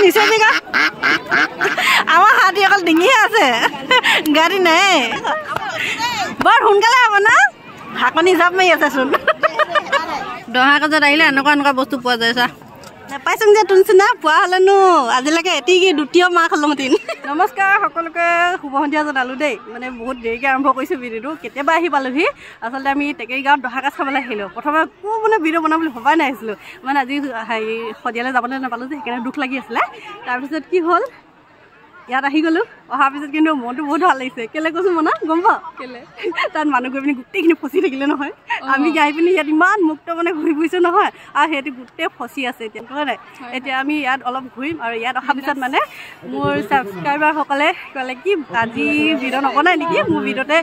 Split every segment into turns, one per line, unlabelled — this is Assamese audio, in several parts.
নিচে কা আমাৰ হাতী অকল ডিঙিহে আছে গাড়ী নাই বৰ সোনকালে হ'ব না হাকনি জাপ মাৰি আছে চোন দহা কাজত আহিলে এনেকুৱা এনেকুৱা বস্তু পোৱা যায় চা নাপাইছোং যে তোৰ নিচিনা পোৱা হ'লেনো আজিলৈকে এটিকি দ্বিতীয় মাহ খালোঁহেঁতেন নমস্কাৰ সকলোকে শুভ সন্ধিয়া জনালোঁ দেই মানে বহুত দেৰিকৈ আৰম্ভ কৰিছোঁ ভিডিঅ'টো কেতিয়াবা আহি পালোহি আচলতে আমি টেকেৰী গাঁৱত দহা কাজ খাবলৈ আহিলোঁ প্ৰথমে মানে ভিডিঅ' বনাম বুলি ভবাই নাহিছিলোঁ মানে আজি হেৰি শদিয়ালৈ যাবলৈ নাপালোঁ যে সেইকাৰণে দুখ লাগি আছিলে তাৰপিছত কি হ'ল ইয়াত আহি গ'লোঁ অহাৰ পিছত কিন্তু মনটো বহুত ভাল লাগিছে কেলৈ কৈছোঁ মনা গম পাওঁ কেলৈ তাত মানুহ গৈ পিনি গোটেইখিনি ফচি থাকিলে নহয় আমি আহি পিনি ইয়াত ইমান মুক্ত মানে ঘূৰি ফুৰিছোঁ নহয় আৰু সেইটো গোটেই ফচি আছে এতিয়া ক'লে নাই এতিয়া আমি ইয়াত অলপ ঘূৰিম আৰু ইয়াত অহাৰ পিছত মানে মোৰ ছাবস্ক্ৰাইবাৰসকলে ক'লে কি আজি ভিডিঅ' নবনাই নেকি মোৰ ভিডিঅ'তে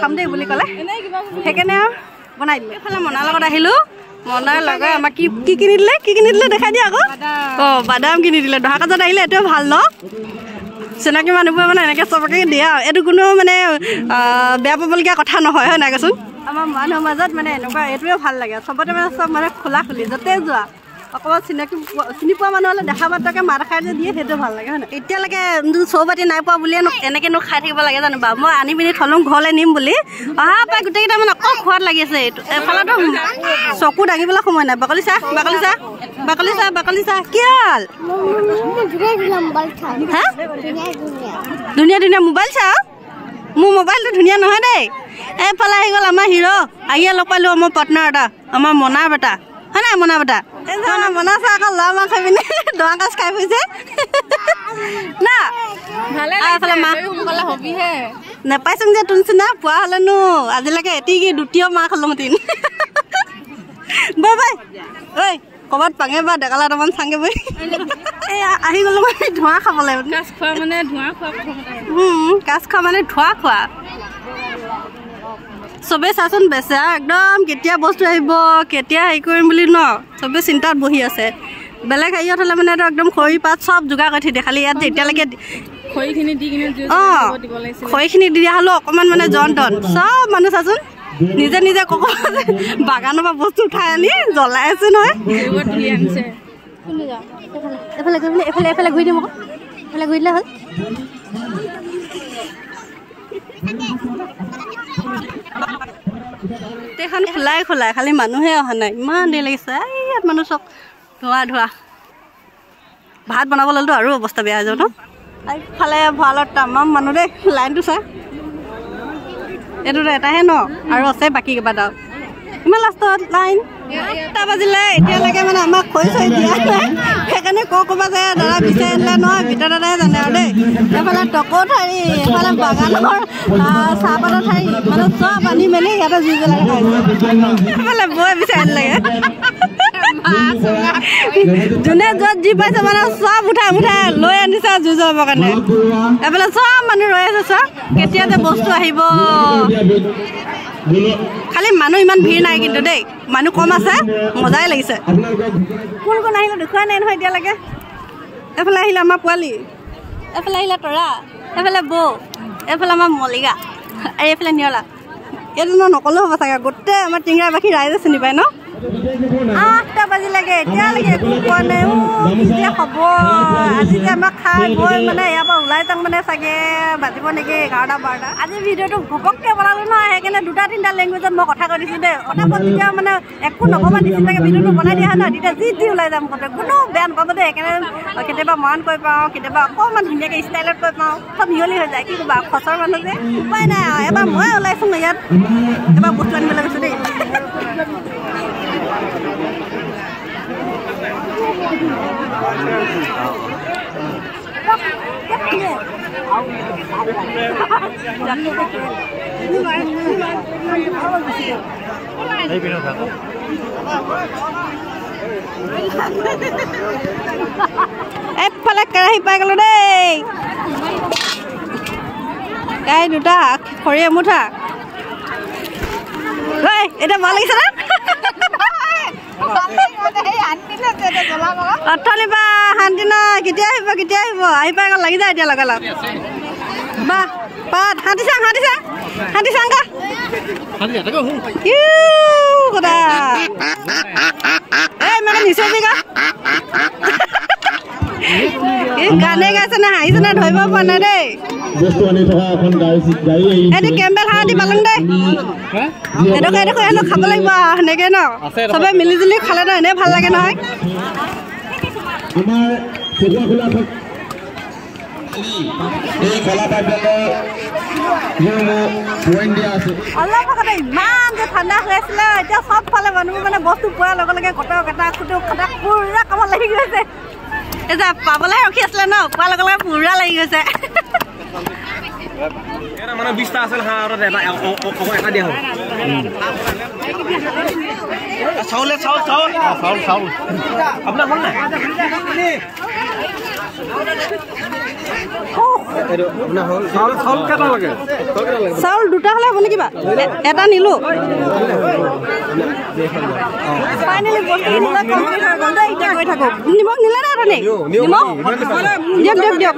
চাম দেই বুলি ক'লে সেইকাৰণে বনাই দিলোঁ এইফালে মনাৰ লগত আহিলোঁ মনাৰ লগাই আমাক কি কিনি দিলে দেখাই দিয়া আকৌ অঁ বাদাম কিনি দিলে দহা কাজত আহিলে এইটোৱে ভাল ন চিনাকি মানুহবোৰে মানে এনেকৈ চবকে দিয়ে আৰু এইটো কোনো মানে বেয়া পাবলগীয়া কথা নহয় হয় নাই কচোন আমাৰ মানুহৰ মাজত মানে এনেকুৱা এইটোৱে ভাল লাগে চবতে মানে চব মানে খোলা খুলি য'তে যোৱা অকণমান চিনি পোৱা মানুহ হ'লে দেখা মাত্ৰকে মাত খাই যে দিয়ে সেইটো ভাল লাগে হয় নাই এতিয়ালৈকে চৌবাতি নাই পোৱা বুলিয়ে এনেকৈনো খাই থাকিব লাগে জানো বাৰু মই আনি পিনি থলোঁ ঘৰলৈ নিম বুলি অহা পাই গোটেইকেইটা মানে অকল খোৱাত লাগি আছে এইটো এফালেতো চকু দাঙিবলৈ সময় নাই বাকলি চাহ কি হ'ল হা ধুনীয়া মোবাইল চাওঁ মোৰ মোবাইলটো ধুনীয়া নহয় দেই এইফালে আহি গ'ল আমাৰ হিৰ' আহিয়ে লগ পালোঁ আমাৰ পাৰ্টনাৰ এটা আমাৰ মনাৰ বেটা হয় নাই মনাৰ বেটা মনা চাহ আকৌ ল'ৰা মাহ খাই পিনে দহা কাজ খাই ফুৰিছে না নাপাইছোং যে তোৰ নিচিনা পোৱা হ'লেনো আজিলৈকে এটিকি দ্বিতীয় মাহ খালোঁহেঁতেন বাই ঐ ক'ৰবাত পাঙে বা ডেকালা এটামান চাংগে বৈ এই আহি গ'লো মানে ধোঁৱা খাবলৈ কাজ খোৱা মানে ধোঁৱা খোৱা চবেই চাচোন বেচা একদম কেতিয়া বস্তু আহিব কেতিয়া হেৰি কৰিম বুলি ন চবেই চিন্তাত বহি আছে বেলেগ হেৰিয়ত হ'লে মানে একদম খৰি পাত চব যোগাৰ কৰি থৈ দিয়ে খালি ইয়াত এতিয়ালৈকে খৰিখিনি দি দিয়া হ'লেও অকণমান মানে যন্ত্ৰণ চব মানুহ চাচোন নিজে ক'ব বাগানৰ পৰা বস্তু উঠাই আনি জ্বলাই আছে নহয় এইফালে ঘূৰি দিম আকৌ এইফালে ঘূৰি দিলে হ'ল গোটেইখন খোলাই খালি মানুহে অহা নাই ইমান দেৰি লাগিছে ইয়াত মানুহ চব ধোৱা ভাত বনাব ল'লেতো আৰু অৱস্থা বেয়া হৈ যাব ন এইফালে ভঁৰালত তামাম মানুহ দেই লাইনটো চা এইটোতো এটাহে ন আৰু আছে বাকী কেইবাটাও ইমান লাষ্টত লাইন 8টা বাজিলে এতিয়ালৈকে মানে আমাক খৰি চৰি দিয়া নাই সেইকাৰণে ক'ৰবাত যায় দাদা বিচাৰি আনিলে নহয় ভিতৰত দাদাই জানে আৰু দেই এইফালে টকৌ ঠাৰি এইফালে বাগানৰ চাহপাতৰ ঠাৰি মানে চব আনি মেলি ইয়াতে জুই জ্বলাই খাইছে এইফালে বৈ বিচাৰি আনিলেগৈ যোনে য'ত যি পাইছে মানে চব উঠাই লৈ আনিছে জুই জ্বলাবৰ কাৰণে এইফালে চব মানুহ ৰৈ আছে চব কেতিয়া যে বস্তু আহিব খালি মানুহ ইমান ভিৰ নাই কিন্তু দেই মানুহ কম আছে মজাই লাগিছে কোন আহিলে দেখুৱাই নাই নহয় এতিয়ালৈকে এইফালে আহিলে আমাৰ পোৱালি এইফালে আহিলে তৰা এইফালে বৌ এইফালে আমাৰ মলিকা আৰু এইফালে নিয়লা এইটো নকলেও হ'ব চাগে গোটেই আমাৰ টিংৰাবাসী ৰাইজে চিনি পায় ন 8টা বাজিলেগে এতিয়ালৈকে একো পোৱা নাই কেতিয়া হ'ব আজি যে আমাক খাই গৈ মানে ইয়াৰ পৰা ওলাই যাওঁ মানে চাগে বাজিব নেকি 11-12 আজি ভিডিঅ'টো ঘপককৈ বনালোঁ নহয় সেইকাৰণে 2-3টা লেংগুৱেজত মই কথা কৈ দিছোঁ দেই অনাপত যেতিয়া মানে একো নক'বা নিচিনাকৈ ভিডিঅ'টো বনাই দিয়া হয় নহয় তেতিয়া যি ওলাই যাম ক'তে কোনো বেয়া নাপাব দেই সেইকাৰণে কেতিয়াবা মৰাণ কৈ পাওঁ কেতিয়াবা অকণমান ধুনীয়াকৈ ষ্টাইলত কৈ পাওঁ চব মিহলি হৈ যায় কি ক'বা খচৰ মানুহ যে উপায় নাই আৰু এবাৰ মই ওলাইছোঁ ইয়াত এবাৰ বস্তু আনিবলৈ গৈছোঁ দেই এইফালে কেৰাহী পাই গ'লো দেই কেৰাহী 2টা খৰি এমুঠা এতিয়া ভাল লাগিছে না অথনি বা শান্তি নাই কেতিয়া আহিব আহি পাই গ'ল লাগি যায় এতিয়া লগালগ বা পাত হাঁতি চাং গা কথা এই মানে নিচে গা গানে গাইছে না হাঁহিছে না ধৰিব পৰা নাই দেই এইটো কেম্বেল হাঁহ দি পালং দেই এইটো খাব লাগিব সেনেকে ন চবে মিলি জুলি খালে ন এনেই ভাল লাগে নহয় অলপ আগতে ইমান যে ঠাণ্ডা হৈ আছিলে এতিয়া চবফালে মানুহবোৰ মানে বস্তু পোৱাৰ লগে লগে কটা কটা খুটো কটা পুৰা কামত লাগি গৈছে এতিয়া পাবলৈ ৰখি আছিলে ন পোৱাৰ লগে লগে পুৰা লাগি গৈছে মানে 20টা আছিল হাঁহ আৰু এটা দিয়া হ'ল চাউল আপোনাৰ হ'ল নাই চাউল দুটা হলে হ'ব নেকি বা এটা নিলো নিমখ নিলে নাই অথনি নিমখ দিয়ক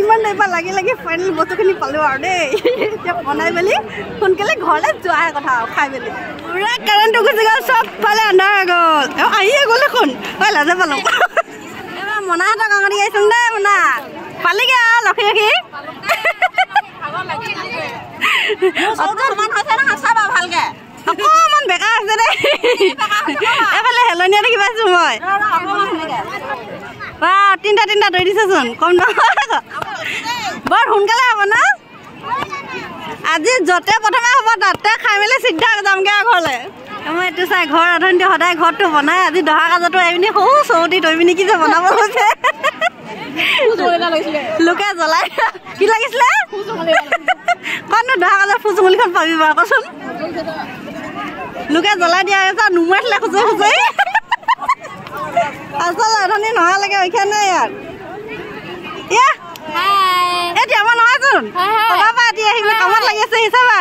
ইমান নাইবা লাগি লাগি ফাইনেল বস্তুখিনি পালো আৰু দেই এতিয়া বনাই মেলি সোনকালে ঘৰলৈ যোৱাৰ কথা খাই মেলি পুৰা কাৰেণ্টটো গুচি গ'ল চবফালে আন্ধাৰ হৈ গ'ল আহিয়ে গ'ল দেখোন ঐ লাজে পালো এবাৰ মনাহঁতক আঙুলি আহিছোন দেই মনা পালিগে আৰু লক্ষী ৰাখি অকণমান বেকাৰ হৈছে দেই এফালে হেলনীয়া দেখি পাইছো মই বা তিনিটা ধৰি দিছেচোন কম নহয় বৰ সোনকালে হ'ব ন আজি য'তে প্ৰথমে হ'ব তাতে খাই মেলি চিধা যামগৈ আৰু ঘৰলৈ মই এইটো চাই ঘৰ ৰান্ধনি সদায় ঘৰটো বনাই আজি দহা কাজতো আহিপিনি সৰু চৌতি ধৰি পিনি কি যে বনাব লৈছে লোকে জ্বলাই কি লাগিছিলে কতনো দহা কাজৰ ফুচুঙলিখন পাবি বাৰু কচোন লোকে জ্বলাই দিয়া হৈছে নুমাইছিলে খুচৰি খুচৰি আচল ৰান্ধনি নহালৈকে ৰক্ষা নাই ইয়াত এতিয়া আমাৰ নহয়চোন কবা এতিয়া আহিব কামত লাগি আছে হিচাপা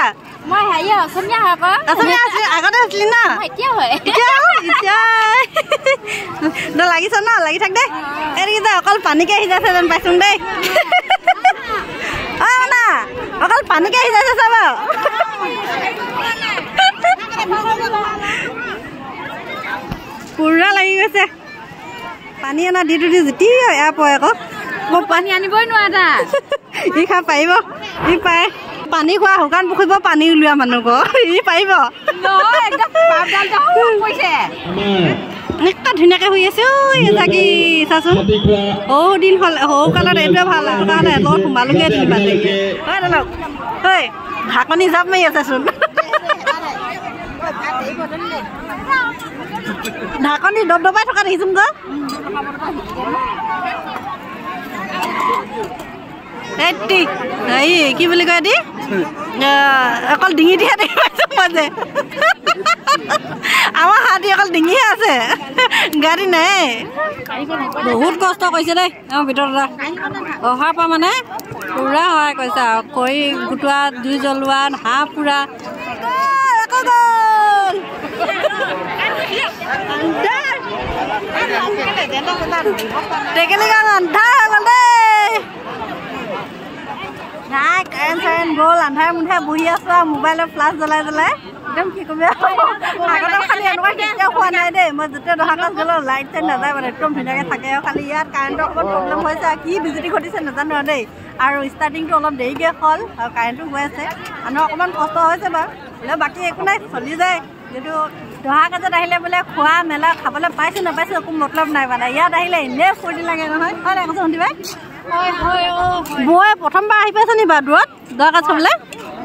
মই অসমীয়া আগতে আছিলি না লাগিছ ন লাগি থাক দেই এইটো যে অকল পানীকে আহি যাইছে যেন পাইছো দেই না অকল পানীকে আহি যাইছে চাব পুৰা লাগি গৈছে পানী অনা দি জুতি এয়া পৰে আকৌ মই পানী আনিবই নোৱাৰা ই খাই পাৰিব ই পায় পানী খোৱা শুকান পুখুৰীব পানী উলিওৱা মানুহক ই পাৰিব একটা ধুনীয়াকে শুই আছে চাকি চাচোন সৰু দিন হ'ল সৰু কালত এইটোৱে ভাল কাৰণে লগত সোমালোগে ঐ ঢাকনি জাপ মাৰি আছেচোন ঢাকনি দবদবাই থকা দেখিছোন যে কি বুলি কয় দি অকল ডিঙি দিয়া দেখি পাইছো মই যে আমাৰ হাতী অকল ডিঙিহে আছে গাড়ী নাই বহুত কষ্ট কৰিছে দেই আমাৰ ভিতৰত অহাৰ পৰা মানে পুৰা সহায় কৰিছে আৰু খৰি গোটোৱা জুই জ্বলোৱা হাঁহ পুৰা টেকেলি গান আন্ধাৰ হৈ গ'ল দেই নাই কাৰেণ্ট চাৰেণ্ট গ'ল আন্ধাৰে মুন্ধাৰে বহি আছো আৰু মোবাইলৰ ফ্লাছ জ্বলাই একদম কি কবি আগতে খালি এনেকুৱা কেতিয়াও খোৱা নাই দেই মই যেতিয়া দহা ক্লাছ গ'লো লাইট চাইট নাযায় মানে একদম ধুনীয়াকৈ থাকে আৰু খালি ইয়াত কাৰেণ্টৰ অকণমান প্ৰব্লেম হৈছে আৰু কি বিজুতি ঘটিছে নাজানো আৰু দেই আৰু ষ্টাৰ্টিংটো অলপ দেৰিকৈ হ'ল আৰু কাৰেণ্টটো গৈ আছে মানুহৰ অকণমান কষ্ট হৈছে বাৰু হ'লেও বাকী একো নাই চলি যায় কিন্তু দহা কাজত আহিলে বোলে খোৱা মেলা খাবলৈ পাইছোঁ নাপাইছোঁ একো মতলব নাই মানে ইয়াত আহিলে এনেই ফূৰ্তি লাগে নহয় হয় নাই কৈছে শুনিবাই বৌয়ে প্ৰথমবাৰ আহি পাইছে নি বাৰু দূৰত দহা কাজ চাবলৈ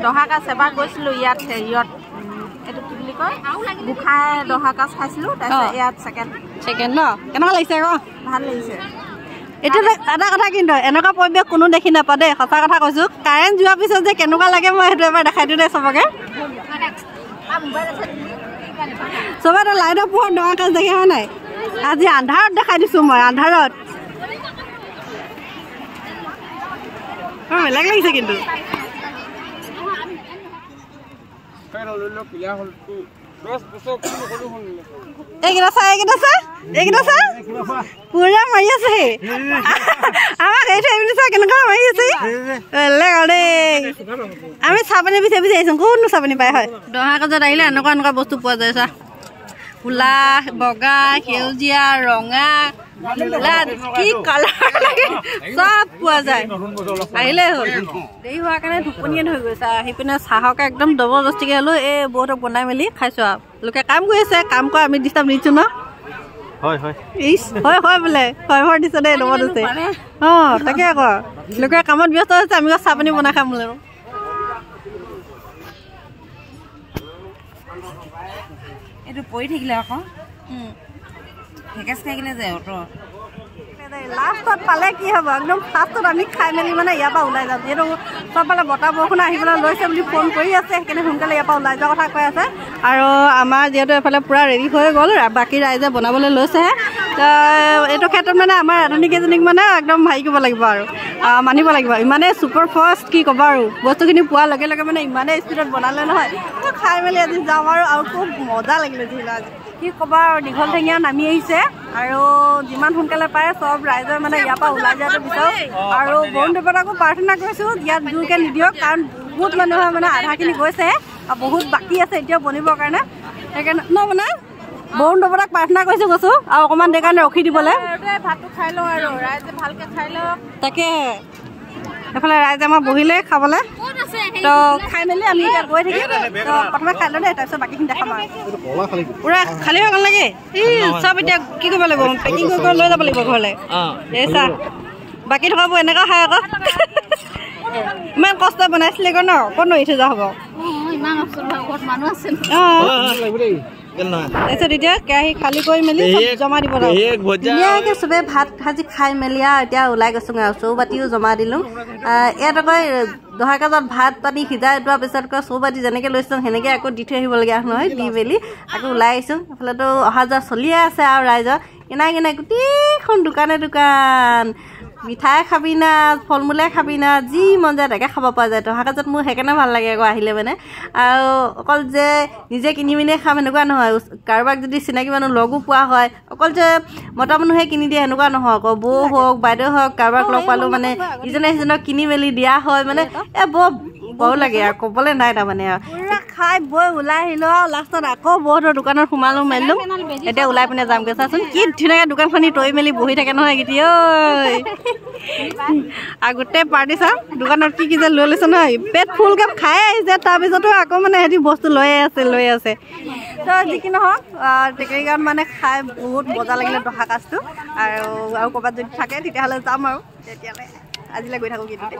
দহা কাজ এবাৰ গৈছিলোঁ ইয়াত হেৰিয়ত এইটো কি বুলি কয় গোঁসাই দহা কাজ খাইছিলোঁ তাৰপিছত ইয়াত ছেকেণ্ড
ন কেনেকুৱা লাগিছে আকৌ
ভাল লাগিছে
এতিয়া এটা কথা কিন্তু এনেকুৱা পৰিৱেশ কোনো দেখি নাপাওঁ দেই সঁচা কথা কৈছোঁ কাৰেণ্ট যোৱাৰ পিছত যে কেনেকুৱা লাগে মই সেইটো এবাৰ দেখাই দিওঁ দেই চবকে চবেতো লাইটৰ পোহৰত দহা কাজ দেখি হয় নাই আজি আন্ধাৰত দেখাই দিছোঁ মই আন্ধাৰত বেলেগ লাগিছে কিন্তু এইকেইটা চা পুৰা মাৰি আছে আমাক এই থৈ পিনি চা কেনেকুৱা মাৰি আছে আমি চাহ পানী বিচাৰি আহিছো কোনটো চাহ পানী পাই হয় দহা কাজত আহিলে এনেকুৱা এনেকুৱা বস্তু পোৱা যায় চা কোলা বগা সেউজীয়া ৰঙা কি কালাৰ লাগে চব পোৱা যায় আহিলে হ'ল দেৰি হোৱাৰ কাৰণে টোপনিয়ে হৈ গৈছে আহি পিনে চাহকে একদম জবৰদস্তিকে হ'লো এই বহুতক বনাই মেলি খাইছো আৰু লোকে কাম কৰি আছে কাম কৰা আমি ডিষ্টাৰ্ব দিছো ন হয় বোলে হয় দিছে দেই জবৰদস্তি তাকে আকৌ লোকে কামত ব্যস্ত হৈছে আমি চাহ পানী বনাই খাম বোলে
এইটো পৰি থাকিলে আকৌ ভেকেচ থাকিলে যে অটো
লাষ্টত পালে কি হ'ব একদম ফাৰ্ষ্টত আমি খাই মেলি মানে ইয়াৰ পৰা ওলাই যাম যিহেতু চবফালে বতাহ বৰষুণ আহিবলৈ লৈছে বুলি ফোন কৰি আছে সেইকাৰণে সোনকালে ইয়াৰ পৰা ওলাই যোৱাৰ কথা কৈ আছে আৰু আমাৰ যিহেতু এফালে পূৰা ৰেডি হৈ গ'ল বাকী ৰাইজে বনাবলৈ লৈছেহে এইটো ক্ষেত্ৰত মানে আমাৰ ৰান্ধনীকেইজনীক মানে একদম হেৰি কৰিব লাগিব আৰু মানিব লাগিব ইমানেই ছুপাৰ ফাষ্ট কি ক'ব আৰু বস্তুখিনি পোৱাৰ লগে লগে মানে ইমানেই স্পীডত বনালে নহয় খাই মেলি আজি যাম আৰু খুব মজা লাগিলে যিহেতু আজি কি ক'ব আৰু দীঘল ঠেঙীয়া নামি আহিছে আৰু যিমান সোনকালে পাৰে চব ৰাইজে মানে ইয়াৰ পৰা ওলাই যোৱাটো বিচাৰোঁ আৰু বৰুণ দেৱতাকো প্ৰাৰ্থনা কৰিছোঁ ইয়াত জোৰকৈ নিদিয়ক কাৰণ বহুত মানুহে মানে আধাখিনি গৈছে আৰু বহুত বাকী আছে এতিয়াও বনিবৰ কাৰণে সেইকাৰণে মানে বৰুণ দেৱতাক প্ৰাৰ্থনা কৰিছোঁ কৈছোঁ আৰু অকণমান দেৰি কাৰণে ৰখি দিবলৈ
ভাতটো খাই লওঁ আৰু ৰাইজে ভালকৈ খাই লওক
তাকে এইফালে ৰাইজে আমাৰ বহিলে খাবলৈ তো খাই মেলি আমি এতিয়া গৈ থাকিম তো প্ৰথমে খাই লওঁ দেই তাৰপিছত বাকীখিনি দেখাম আৰু পুৰা খালী হৈ গ'ল নেকি চব এতিয়া কি কৰিব লাগিব পেকিং কৰি লৈ যাব লাগিব ঘৰলৈ এই চা বাকী থকাবোৰ এনেকুৱা খাই আকৌ ইমান কষ্ট বনাইছিলে ন ক'ত এৰি থৈ যোৱা হ'ব তাৰপিছত এতিয়া কেৰাহী খালী কৰি মেলি জমা দিব ধুনীয়াকৈ চবে ভাত সাজি খাই মেলি আৰু এতিয়া ওলাই গৈছোঁ আৰু চৌবাতিও জমা দিলোঁ ইয়াত আকৌ দহা কাজত ভাত পানী সিজাই যোৱাৰ পিছত আকৌ চৌবাতি যেনেকৈ লৈছোঁ সেনেকৈ আকৌ দি থৈ আহিবলগীয়া নহয় দি মেলি আকৌ ওলাই আহিছোঁ এইফালেতো অহা যোৱা চলিয়ে আছে আৰু ৰাইজৰ কিনাই গোটেইখন দোকান মিঠাই খাবি না ফল মূলে খাবি না যি মন যায় তাকে খাব পৰা যায় দহা কাজত মোৰ সেইকাৰণে ভাল লাগে আকৌ আহিলে মানে আৰু অকল যে নিজে কিনি পিনে খাম সেনেকুৱা নহয় কাৰোবাক যদি চিনাকি মানুহ লগো পোৱা হয় অকল যে মতা মানুহে কিনি দিয়ে সেনেকুৱা নহয় আকৌ বৌ হওক বাইদেউ হওক কাৰোবাক লগ পালোঁ মানে ইজনে সিজনক কিনি মেলি দিয়া হয় মানে বৰ লাগে আৰু ক'বলৈ নাই তাৰমানে আৰু খাই বৈ ওলাই আহিলোঁ আৰু লাষ্টত আকৌ বহুতৰ দোকানত সোমালোঁ মেলিলোঁ এতিয়া ওলাই পিনে যামগৈ চাচোন কি ধুনীয়াকৈ দোকানখনি তৰি মেলি বহি থাকে নহয় কেতিয়া ঐ আৰু গোটেই পাৰ্টি চাম দোকানত কি যে লৈ লৈছে নহয় পেট ফুলকৈ খাই আহিছে তাৰপিছতো আকৌ মানে সিহঁতি বস্তু লৈ আছে তো যি কি নহওক টেকেলি গাঁৱত মানে খাই বহুত মজা লাগিলে দহা কাজটো আৰু ক'ৰবাত যদি থাকে তেতিয়াহ'লে যাম আৰু তেতিয়ালৈ আজিলৈ গৈ থাকোঁ কিন্তু